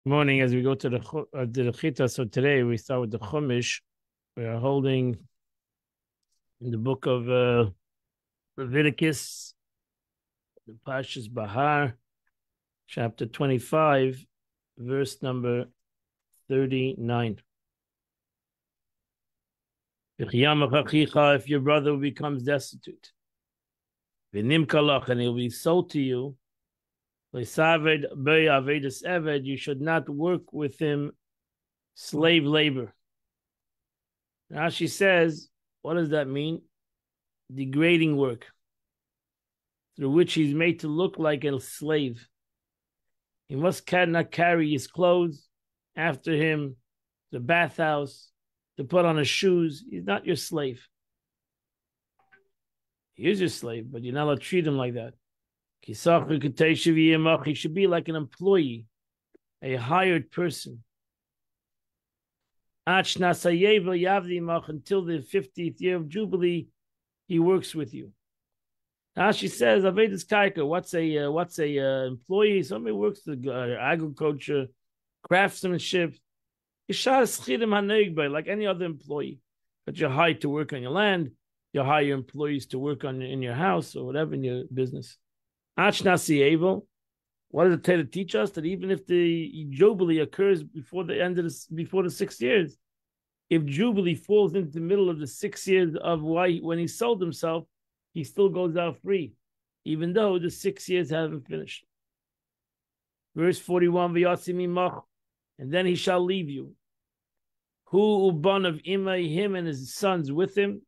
Morning as we go to the Chita. So today we start with the Chumash. We are holding in the book of Leviticus, the Parshas Bahar, chapter 25, verse number 39. If your brother becomes destitute, and he'll be sold to you, you should not work with him slave labor. Now she says, what does that mean? Degrading work, through which he's made to look like a slave. He cannot carry his clothes after him, the bathhouse, to put on his shoes. He's not your slave. He is your slave, but you're not allowed to treat him like that. He should be like an employee, a hired person. Until the 50th year of Jubilee, he works with you. Now she says, "Avedis kaika." What's a employee? Somebody works the agriculture, craftsmanship. Like any other employee, but you're hired to work on your land. You hire your employees to work in your house or whatever in your business. What does the Torah teach us? That even if the Jubilee occurs before before the 6 years, if Jubilee falls into the middle of the 6 years of when he sold himself, he still goes out free, even though the 6 years haven't finished. Verse 41, and then he shall leave you. Who uban of Imai, him and his sons with him,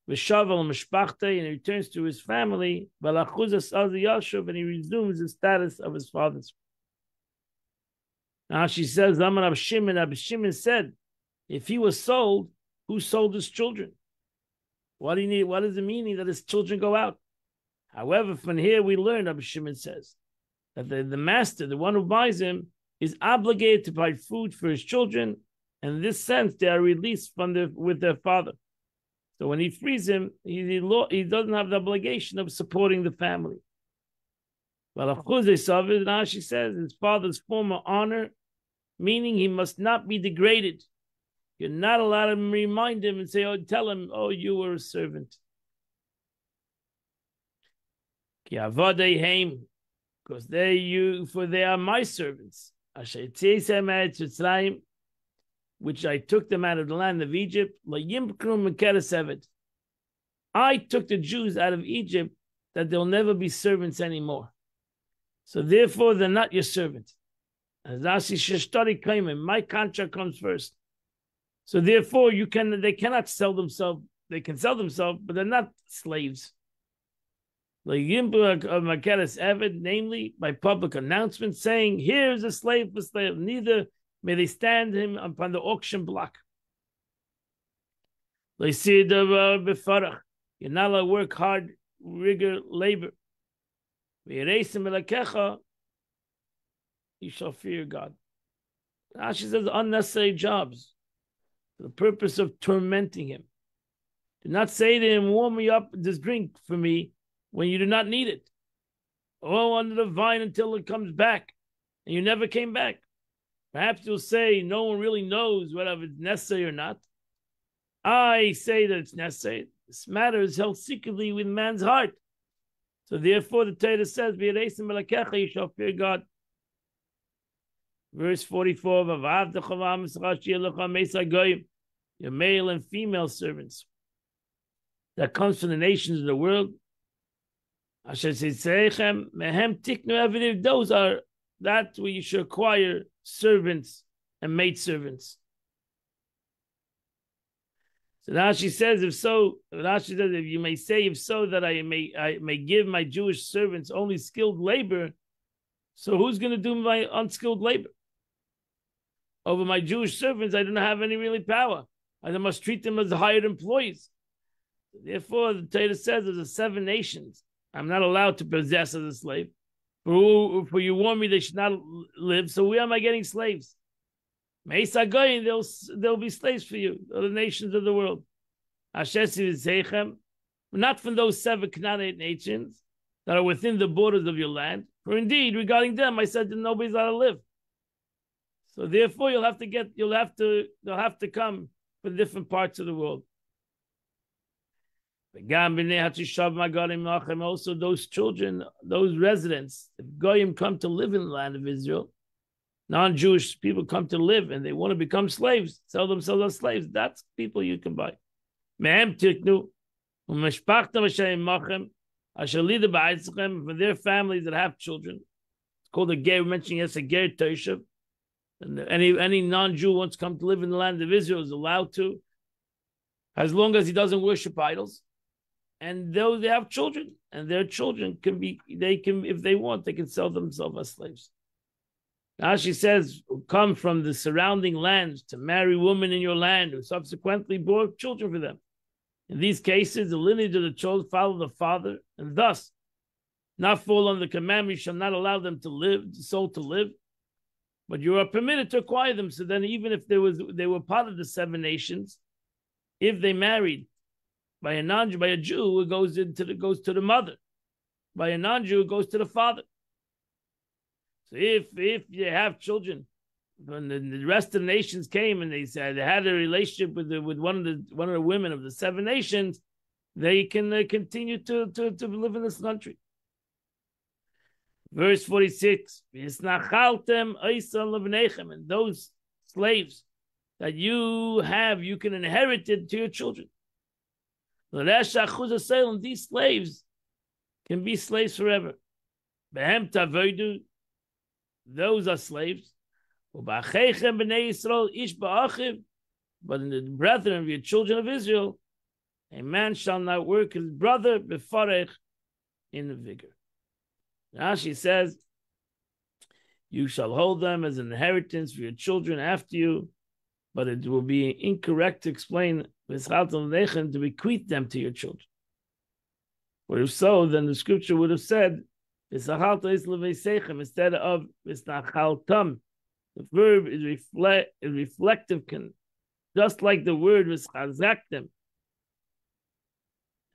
v'shavel mishpachte, and he returns to his family, v'lachuzas az yashuv, and he resumes the status of his fathers. Now she says, Abu Shimon said, if he was sold, who sold his children? What is the meaning that his children go out? However, from here we learn, Abu Shimon says, that the master, the one who buys him, is obligated to buy food for his children, and in this sense, they are released with their father. So when he frees him, he doesn't have the obligation of supporting the family. Well, now she says his father's former honor, meaning he must not be degraded. You're not allowed to remind him and say, tell him, you were a servant. Because they are my servants, which I took them out of the land of Egypt. I took the Jews out of Egypt that they'll never be servants anymore. So therefore, they're not your servant. My contract comes first. So therefore, they cannot sell themselves. They can sell themselves, but they're not slaves. Namely, by public announcement saying, here's a slave for slave. Neither may they stand him upon the auction block. You're not allowed to work hard, rigor, labor. You shall fear God. Now she says unnecessary jobs for the purpose of tormenting him. Do not say to him, warm me up this drink for me when you do not need it. Under the vine until it comes back, and you never came back. Perhaps you'll say, no one really knows whether it's necessary or not. I say that it's necessary. This matter is held secretly with man's heart. So therefore the Torah says, you shall fear God. Verse 44, your male and female servants that comes from the nations of the world. Those are that where you should acquire servants and maidservants. So now she says, if you may say, if so, that I may give my Jewish servants only skilled labor, so who's going to do my unskilled labor? Over my Jewish servants, I don't have any really power. I must treat them as hired employees. Therefore, the Torah says there's 7 nations I'm not allowed to possess as a slave. For you warn me they should not live, so where am I getting slaves? They'll be slaves for you, the nations of the world. Not from those 7 Canaanite nations that are within the borders of your land. For indeed, regarding them, I said that nobody's allowed to live. So therefore, they'll have to come from different parts of the world. Also, those children, those residents, if Goyim come to live in the land of Israel, non-Jewish people come to live and they want to become slaves, sell themselves as slaves, that's people you can buy. For their families that have children, it's called a ger. We're mentioning yes, a ger toshav. And any non-Jew wants to come to live in the land of Israel is allowed to, as long as he doesn't worship idols. And those they have children, and their children if they want, they can sell themselves as slaves. Now she says, come from the surrounding lands to marry women in your land who subsequently bore children for them. In these cases, the lineage of the child follow the father, and thus not fall under the commandment, you shall not allow them to live, the soul to live, but you are permitted to acquire them. So then even if they were part of the 7 nations, if they married by a Jew, it goes to the mother. By a non-Jew, it goes to the father. So if you have children, when the rest of the nations came and they said they had a relationship with one of the women of the 7 nations, they can continue to live in this country. Verse 46: and those slaves that you have, you can inherit it to your children. These slaves can be slaves forever. Those are slaves. But in the brethren of your children of Israel, a man shall not work his brother befarech in the vigor. Now she says, you shall hold them as an inheritance for your children after you, but it will be incorrect to explain to bequeath them to your children. Or if so, then the scripture would have said, instead of visnachaltam. The verb is reflective, just like the word vischazaktem.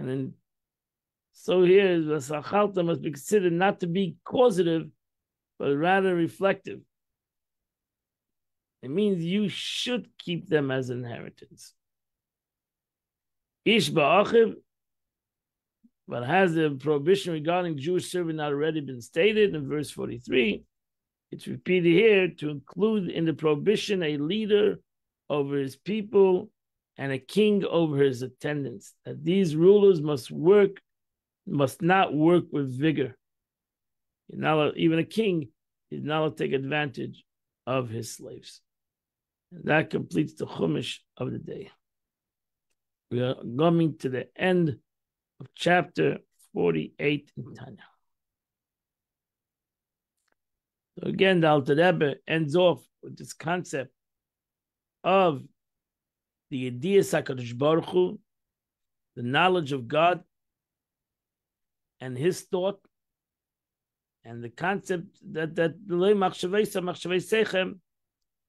And then, so here, visnachaltam must be considered not to be causative, but rather reflective. It means you should keep them as inheritance. Ish ba'achiv, but has the prohibition regarding Jewish servant not already been stated in verse 43? It's repeated here to include in the prohibition a leader over his people and a king over his attendants. That these rulers must not work with vigor. Even a king is not allowed to take advantage of his slaves. And that completes the Chumash of the day. We are coming to the end of chapter 48 in Tanya. So again, the Alter Rebbe ends off with this concept of the Yediyas HaKadosh Baruch Hu, the knowledge of God and His thought, and the concept that the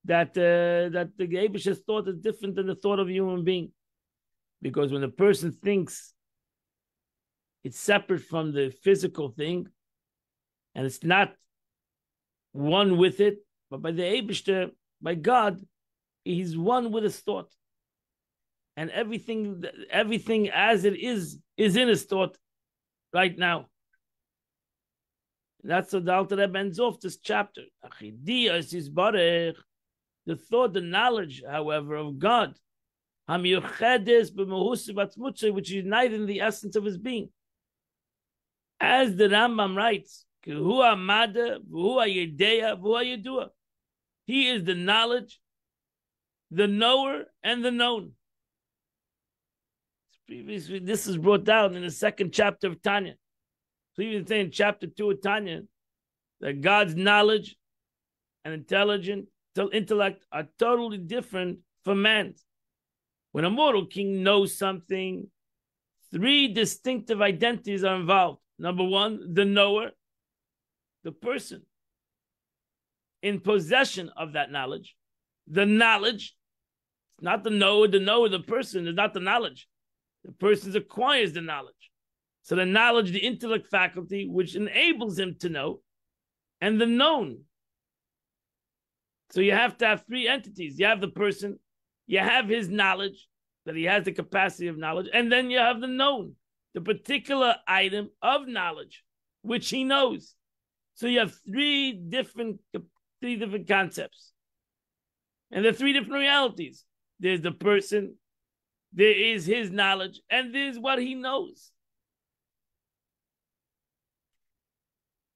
Eibusha's thought is different than the thought of a human being, because when a person thinks, it's separate from the physical thing, and it's not one with it, but by the Eibishter, by God, He's one with His thought, and everything as it is in His thought right now. That's what the Alter Rebbe ends off this chapter. The thought, the knowledge, however, of God, which is united in the essence of His being. As the Rambam writes, He is the knowledge, the knower, and the known. Previously, this is brought down in the 2nd chapter of Tanya. Previously in chapter 2 of Tanya, that God's knowledge and intellect are totally different from man's. When a mortal king knows something, 3 distinctive identities are involved. Number 1, the knower, the person in possession of that knowledge. The knowledge, it's not the knower, the person is not the knowledge. The person acquires the knowledge. So the knowledge, the intellect faculty, which enables him to know, and the known. So you have to have three entities. You have the person, you have his knowledge, that he has the capacity of knowledge, and then you have the known, the particular item of knowledge, which he knows. So you have three different concepts. And there are three different realities. There's the person, there is his knowledge, and there's what he knows.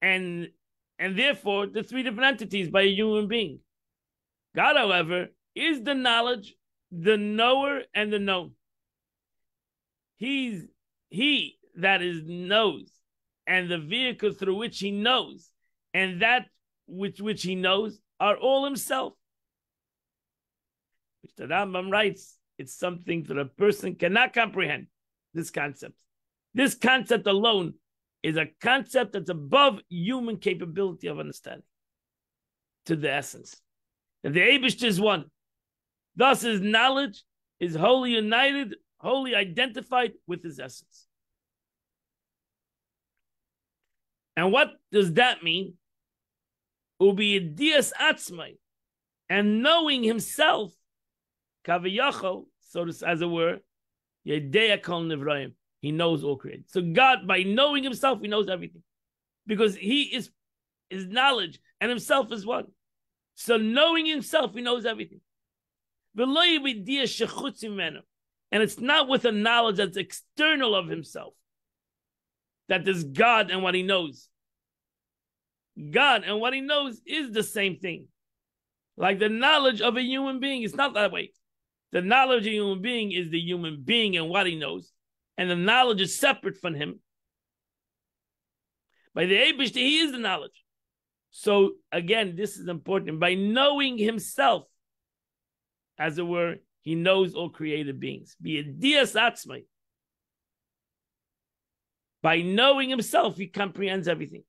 And therefore, the three different entities by a human being. God, however, is the knowledge, the knower, and the known. He that is knows, and the vehicle through which he knows, and that which he knows are all himself. Which the Rambam writes, it's something that a person cannot comprehend, this concept. This concept alone is a concept that's above human capability of understanding, to the essence. That the Eibishter is one. Thus his knowledge is wholly united, wholly identified with his essence. And what does that mean? Ubi dias atzmai, and knowing himself, kaviyachol, so as it were, yedeya kol nivraim, he knows all created. So God, by knowing himself, he knows everything, because he is his knowledge and himself is one. So knowing himself, he knows everything. And it's not with a knowledge that's external of himself, that there's God and what he knows. God and what he knows is the same thing. Like the knowledge of a human being, it's not that way. The knowledge of a human being is the human being and what he knows. And the knowledge is separate from him. By the Eibishter, he is the knowledge. So again, this is important. By knowing himself, as it were, he knows all created beings. Be it dias atzmai. By knowing himself, he comprehends everything.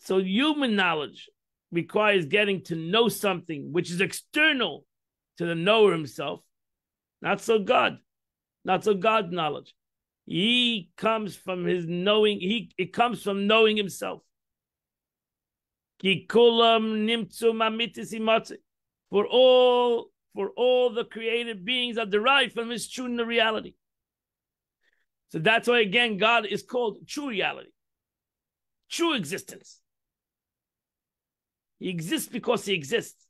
So human knowledge requires getting to know something which is external to the knower himself. Not so God. Not so God's knowledge. He comes from his knowing. It comes from knowing himself. For all the created beings are derived from his true reality. So that's why, again, God is called true reality, true existence. He exists because he exists.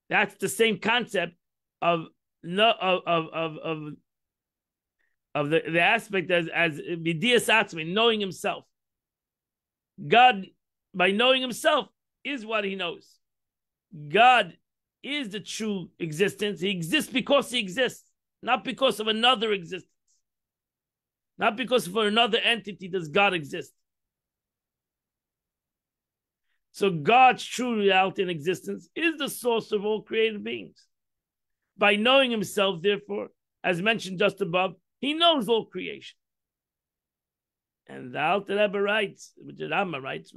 That's the same concept of the aspect as b'dias atzmai, knowing himself. God, by knowing himself, is what he knows. God is the true existence. He exists because he exists, not because of another existence. Not because for another entity does God exist. So God's true reality and existence is the source of all created beings. By knowing himself, therefore, as mentioned just above, he knows all creation. And the Alter Rebbe writes, which the Rambam writes,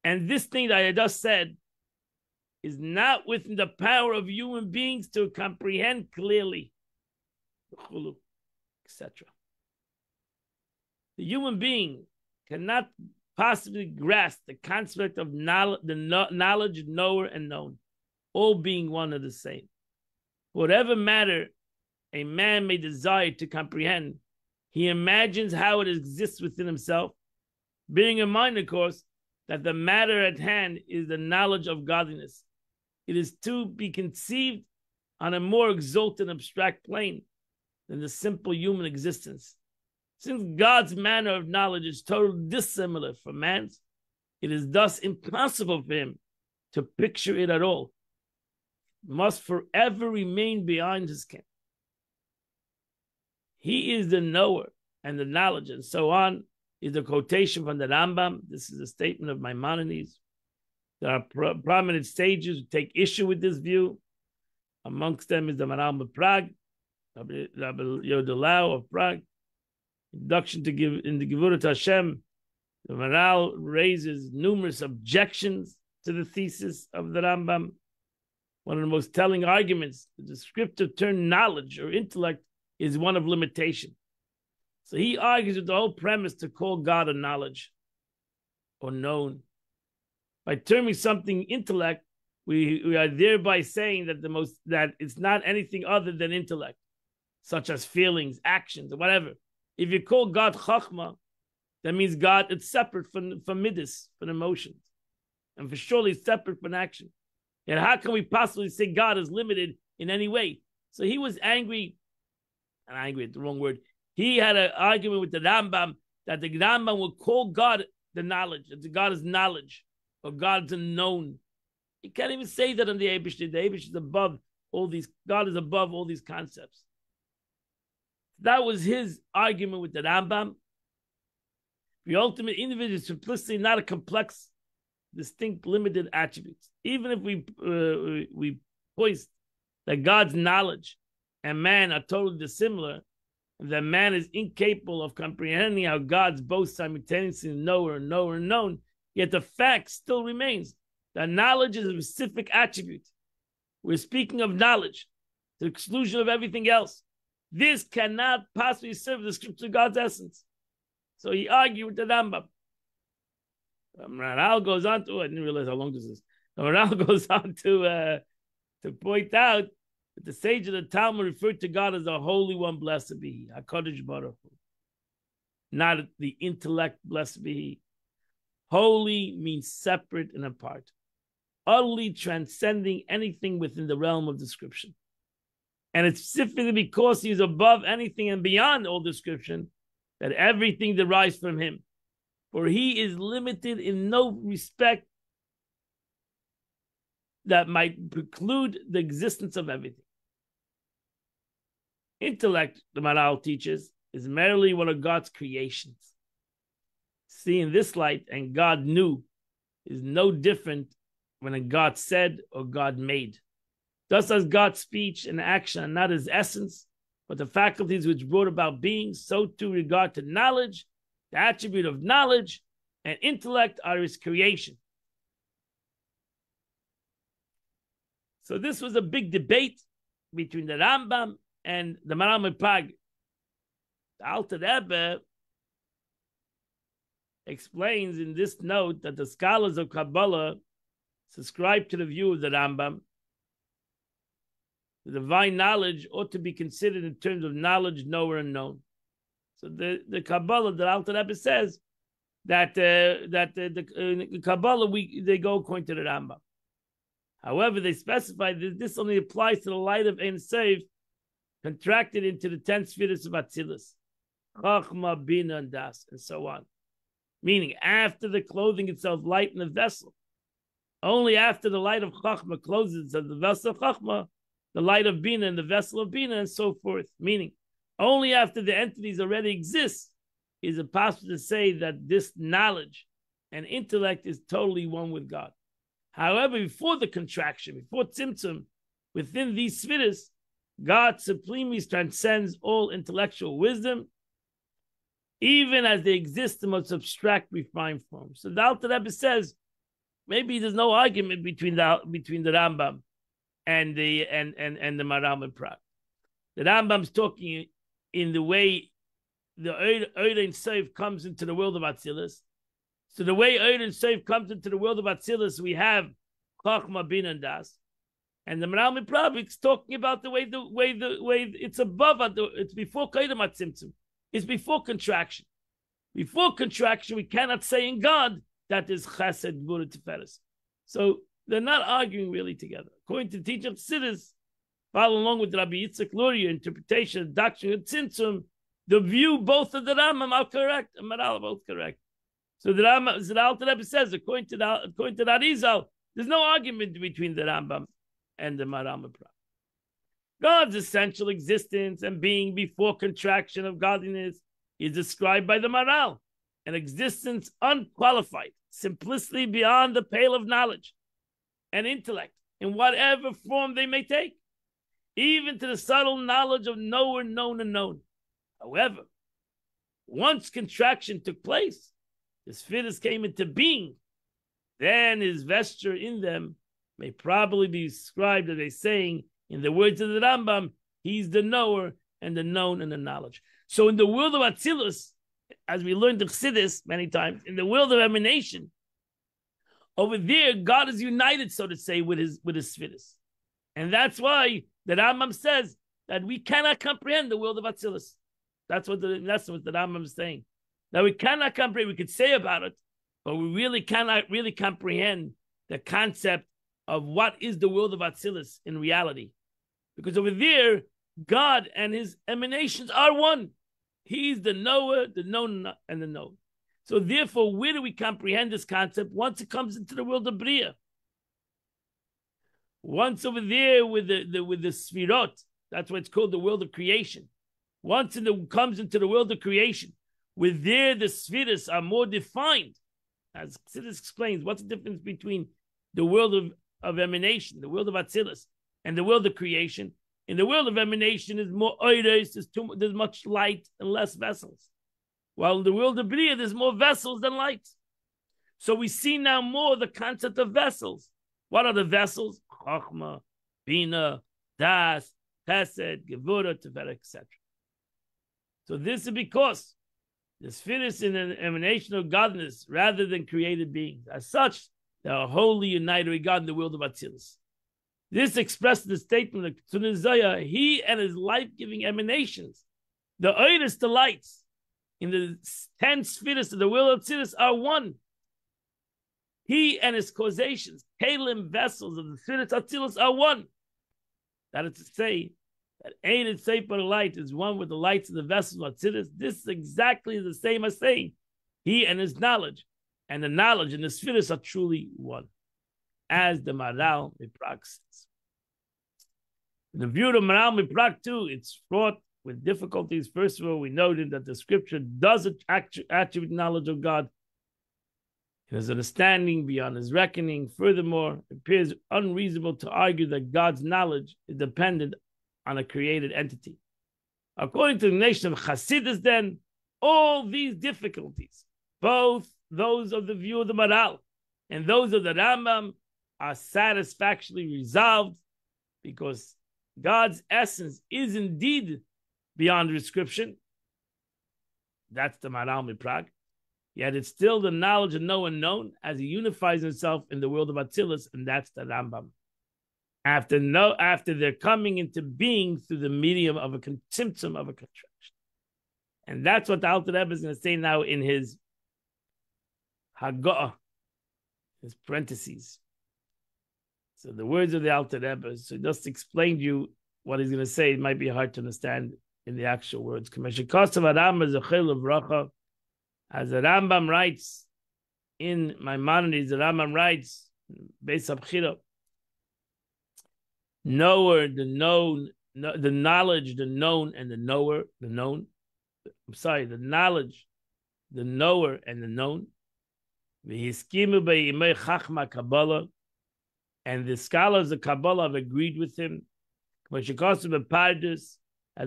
and this thing that I just said is not within the power of human beings to comprehend clearly, etc. The human being cannot possibly grasp the concept of knowledge, knower, and known, all being one and the same. Whatever matter a man may desire to comprehend, he imagines how it exists within himself, bearing in mind, of course, that the matter at hand is the knowledge of godliness. It is to be conceived on a more exalted abstract plane than the simple human existence. Since God's manner of knowledge is totally dissimilar from man's, it is thus impossible for him to picture it at all. It must forever remain behind his ken. He is the knower and the knowledge, and so on, is a quotation from the Rambam. This is a statement of Maimonides. There are prominent sages who take issue with this view. Amongst them is the Maharal of Prague, Rabbi Yodelau of Prague. Introduction to give in the Gevurat Hashem, the Maharal raises numerous objections to the thesis of the Rambam. One of the most telling arguments, the descriptive term knowledge or intellect, is one of limitation. So he argues with the whole premise to call God a knowledge or known. By terming something intellect, we are thereby saying that it's not anything other than intellect, such as feelings, actions, or whatever. If you call God Chachma, that means God, it's separate from midas, from emotions. And for surely it's separate from action. And how can we possibly say God is limited in any way? So he was angry, and angry is the wrong word. He had an argument with the Rambam that the Rambam would call God the knowledge, that God is knowledge, or God's unknown. You can't even say that on the Eibishter. The Eibishter is above all these, God is above all these concepts. That was his argument with the Rambam. The ultimate individual is simplicity, not a complex, distinct, limited attributes. Even if we post that God's knowledge and man are totally dissimilar, that man is incapable of comprehending how God's both simultaneously knower and knower and known, yet the fact still remains that knowledge is a specific attribute. We're speaking of knowledge to the exclusion of everything else. This cannot possibly serve the description of God's essence. So he argued with the Rambam. Maharal goes on to, I didn't realize how long this is. Maharal goes on to point out that the sage of the Talmud referred to God as the Holy One, blessed be He, HaKadosh Baruch Hu. Not the intellect, blessed be He. Holy means separate and apart, utterly transcending anything within the realm of description. And it's specifically because He is above anything and beyond all description that everything derives from Him. For He is limited in no respect that might preclude the existence of everything. Intellect, the Maharal teaches, is merely one of God's creations. See in this light, and God knew, is no different when a God said or God made. Thus as God's speech and action are not His essence, but the faculties which brought about being, so too regard to knowledge, the attribute of knowledge and intellect are His creation. So this was a big debate between the Rambam and the Maharal Prague. The Alter Rebbe explains in this note that the scholars of Kabbalah subscribe to the view of the Rambam. The divine knowledge ought to be considered in terms of knowledge, knower, and known. So the Kabbalah, the Alter Rebbe says that the Kabbalah they go according to the Rambam. However, they specify that this only applies to the light of Ein Sof, contracted into the 10 spheres of Atzilus, Chachma, Bina, and Das, and so on. Meaning, after the clothing itself light in the vessel, only after the light of Chachma closes the vessel of Chachma, the light of Bina and the vessel of Bina, and so forth. Meaning, only after the entities already exist is it possible to say that this knowledge and intellect is totally one with God. However, before the contraction, before Tzimtzum, within these spheres, God supremely transcends all intellectual wisdom, even as they exist in most abstract, refined forms. So the Alter Rebbe says maybe there's no argument between the Rambam and the Maharal Prague. The Rambam's talking in the way the Oid Ein Sof comes into the world of Atzilus. So the way Oid Ein Sof comes into the world of Atzilus, we have Chachma, Bina, and Das. And the Maharal Prague is talking about the way it's above, it's before Kaidam HaTzimtzum. It's before contraction. Before contraction, we cannot say in God that is Chesed, Gvura, Tiferes. So they're not arguing really together. According to the teaching of Chassidus, follow along with Rabbi Yitzchak Luria interpretation of doctrine of Tzimtzum, the view both of the Rambam are correct and Maharal are both correct. So the Alter Rebbe says, according to the Arizal, there's no argument between the Rambam and the Maharal Prague. God's essential existence and being before contraction of godliness is described by the Maharal, an existence unqualified, simplicity beyond the pale of knowledge and intellect, in whatever form they may take, even to the subtle knowledge of knower, known, and known. However, once contraction took place, the spheres came into being, then his vesture in them may probably be described as a saying, in the words of the Rambam, he's the knower and the known and the knowledge. So in the world of Atzilus, as we learned in Chassidus many times, in the world of emanation, over there, God is united, so to say, with his Sfiris. And that's why the Rambam says that we cannot comprehend the world of Atzilus. That's what the Rambam is saying. That we cannot comprehend. We could say about it, but we really cannot really comprehend the concept of what is the world of Atzilus in reality. Because over there, God and his emanations are one. He's the knower, the known, and the known. So therefore, where do we comprehend this concept? Once it comes into the world of Bria. Once over there with the Sfirot, that's why it's called the world of creation. Once it comes into the world of creation, with there the Sfiras are more defined. As Chassidus explains, what's the difference between the world of emanation, the world of Atzilus, and the world of creation? In the world of emanation, is more oiros, there's much light and less vessels. While in the world of Bria, there's more vessels than light. So we see now more the concept of vessels. What are the vessels? Chachma, Bina, Das, Chesed, Gevura, Teferet, etc. So this is because the Sfiris in an emanation of godness rather than created beings. As such, they are wholly united regarding the world of Atzilus. This expressed the statement of Tunizaya, he and his life-giving emanations, the oiros, the lights, in the 10 Sfiris of the world of Atzilus are one. He and his causations, Kalim vessels of the Sfiris Atzilus are one. That is to say, that Ein Sefer light is one with the lights of the vessels of Atzilus. This is exactly the same as saying he and his knowledge, and the knowledge and the Sfiris are truly one, as the Maral Miprak says. In the view of Maral Miprak too, it's fraught with difficulties. First of all, we noted that the scripture does attribute knowledge of God, his understanding beyond his reckoning. Furthermore, it appears unreasonable to argue that God's knowledge is dependent on a created entity. According to the nation of Chassidus, then, all these difficulties, both those of the view of the Maral and those of the Rambam, are satisfactorily resolved because God's essence is indeed beyond description. That's the Maral Miprag. Yet it's still the knowledge of no unknown as he unifies himself in the world of Atzilus, and that's the Rambam. After they're coming into being through the medium of a symptom of a contraction. And that's what the Alter Rebbe is going to say now in his Haggadah, his parentheses. So the words of the Alter Rebbe, so just to explain to you what he's going to say, it might be hard to understand in the actual words. As the Rambam writes in Maimonides, the Rambam writes, Beis Abchira, knower, the known, the knowledge, the known, and the knower, the known. I'm sorry, the knowledge, the knower, and the known. And the scholars of Kabbalah have agreed with him. As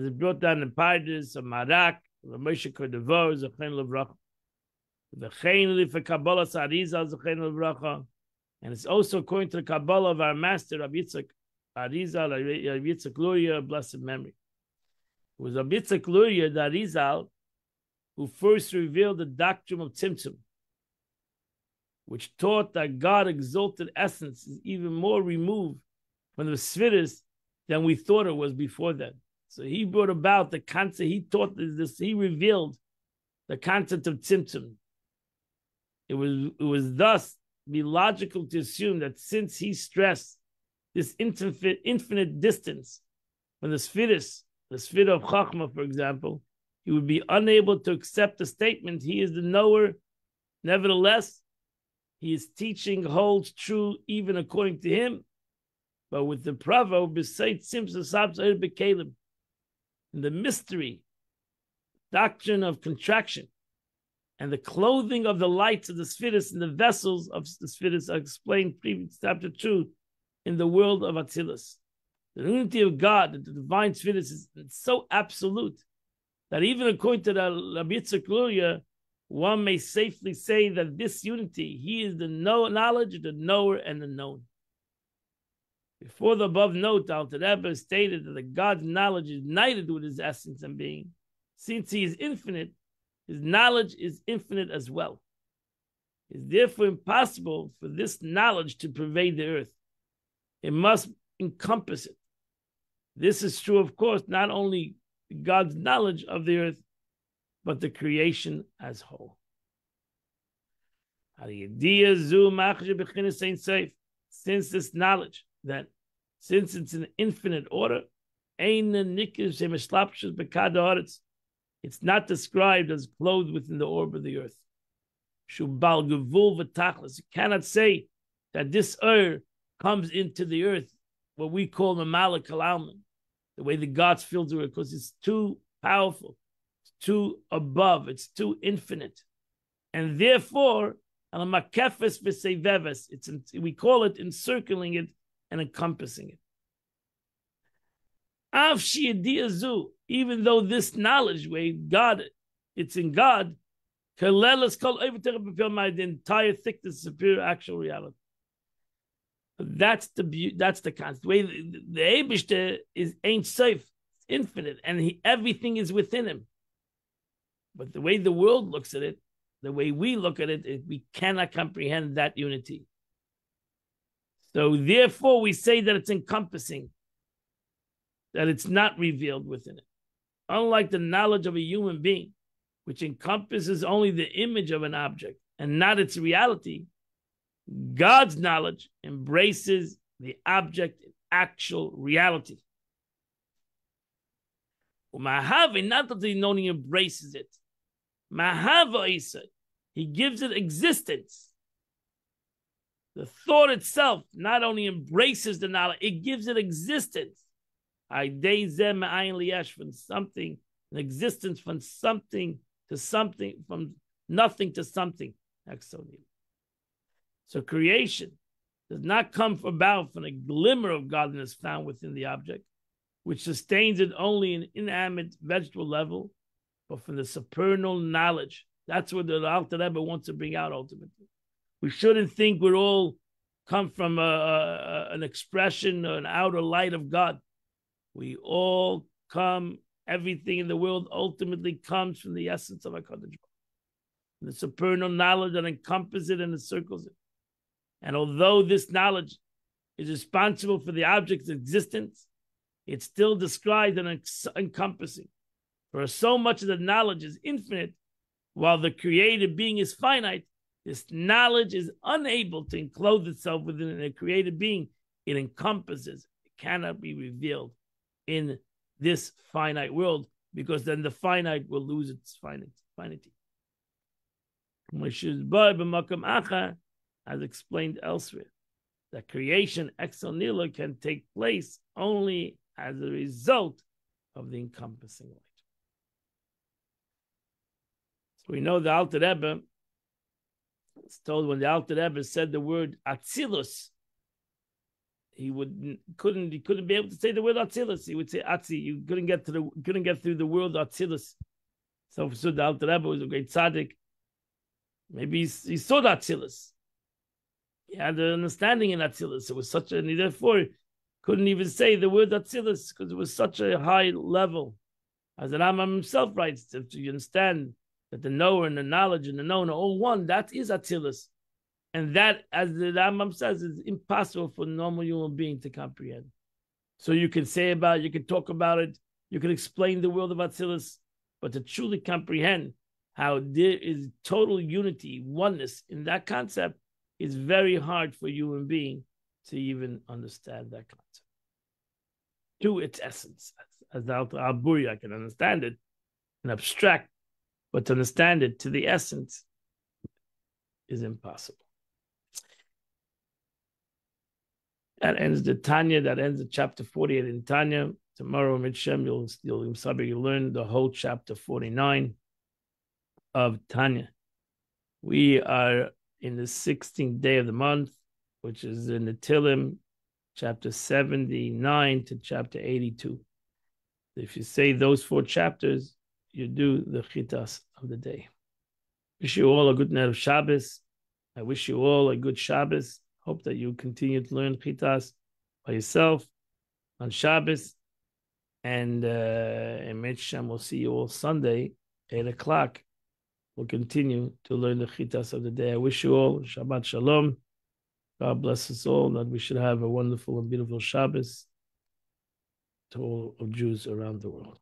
it brought down in Pardes of Marak, Moshe Kodavor, Zachen Levracha. The Chain for Kabbalah Arizal, Zachen Levracha. And it's also according to the Kabbalah of our master, Rabbi Yitzchak Arizal, Rabbi Yitzchak Luria, blessed memory. It was Rabbi Yitzchak Luria, the Arizal, who first revealed the doctrine of Tzimtzum, which taught that God exalted essence is even more removed from the Sfiris than we thought it was before then. So he brought about the concept, he taught this, he revealed the concept of Tzimtzum. It was thus be logical to assume that since he stressed this infinite distance from the Sfiris, the Sfira of Chachma, for example, he would be unable to accept the statement, he is the knower. Nevertheless, his teaching holds true even according to him. But with the proverb, beside Simpson Sabzah Bekalim, the mystery, doctrine of contraction, and the clothing of the lights of the Sfiris and the vessels of the Sfiris are explained previous chapter 2 in the world of Atzilus. The unity of God, the divine Sfiris, is so absolute that even according to the Rabbi Yitzchak Luria, one may safely say that this unity, he is the knowledge, the knower, and the known. Before the above note, Alter Rebbe stated that the God's knowledge is united with his essence and being, Since he is infinite, his knowledge is infinite as well. It's therefore impossible for this knowledge to pervade the earth. It must encompass it. This is true, of course, not only God's knowledge of the earth, but the creation as whole. Since this knowledge, that since it's an infinite order, it's not described as clothed within the orb of the earth. You cannot say that this earth comes into the earth, what we call the Malak Alman, the way the gods feel to it, because it's too powerful, it's too above, it's too infinite. And therefore, we call it encircling it and encompassing it. Even though this knowledge, way God, it's in God, the entire thickness of superior actual reality. That's the concept. The way the Eibishter is ain't safe, infinite, and everything is within him. But the way the world looks at it, the way we look at it, we cannot comprehend that unity. So therefore, we say that it's encompassing, that it's not revealed within it. Unlike the knowledge of a human being, which encompasses only the image of an object and not its reality, God's knowledge embraces the object in actual reality. Not that he only embraces it. He gives it existence. The thought itself not only embraces the knowledge, it gives it existence. From something, an existence from something to something, from nothing to something. So creation does not come about from a glimmer of godliness found within the object, which sustains it only in inanimate vegetable level, but from the supernal knowledge. That's what the Alter Rebbe wants to bring out ultimately. We shouldn't think we're all come from an expression or an outer light of God. We all come, everything in the world ultimately comes from the essence of HaKadosh Baruch Hu, the supernal knowledge that encompasses it and encircles it. And although this knowledge is responsible for the object's existence, it's still described and encompassing. For so much of the knowledge is infinite, while the created being is finite, this knowledge is unable to enclose itself within a created being. It encompasses. It cannot be revealed in this finite world, because then the finite will lose its finity. As explained elsewhere, that creation ex nihilo can take place only as a result of the encompassing light. So we know the Alter Rebbe, it's told when the Alter Rebbe said the word Atzilus, he couldn't be able to say the word Atzilus. He would say Atzi. You couldn't get through the word Atzilus. So the Alter Rebbe was a great tzaddik. Maybe he saw the Atzilus. He had an understanding in Atzilus. It was such and he therefore couldn't even say the word Atzilus because it was such a high level. As the Rambam himself writes, if you understand that the knower and the knowledge and the known are all one, that is Atzilus. And that, as the Rambam says, is impossible for a normal human being to comprehend. So you can say about it, you can talk about it, you can explain the world of Atzilus, but to truly comprehend how there is total unity, oneness in that concept, is very hard for a human being to even understand that concept. To its essence, as the Alter Aburi, I can understand it in abstract, but to understand it to the essence is impossible. That ends the Tanya. That ends the chapter 48 in Tanya. Tomorrow, Mitzvah, you'll learn the whole chapter 49 of Tanya. We are in the 16th day of the month, which is in the Tehillim, chapter 79 to chapter 82. If you say those 4 chapters, you do the chitas of the day. Wish you all a good night of Shabbos. I wish you all a good Shabbos. Hope that you continue to learn chitas by yourself on Shabbos. And in Mitzvah, we'll see you all Sunday, 8 o'clock. We'll continue to learn the chitas of the day. I wish you all Shabbat Shalom. God bless us all, that we should have a wonderful and beautiful Shabbos to all of Jews around the world.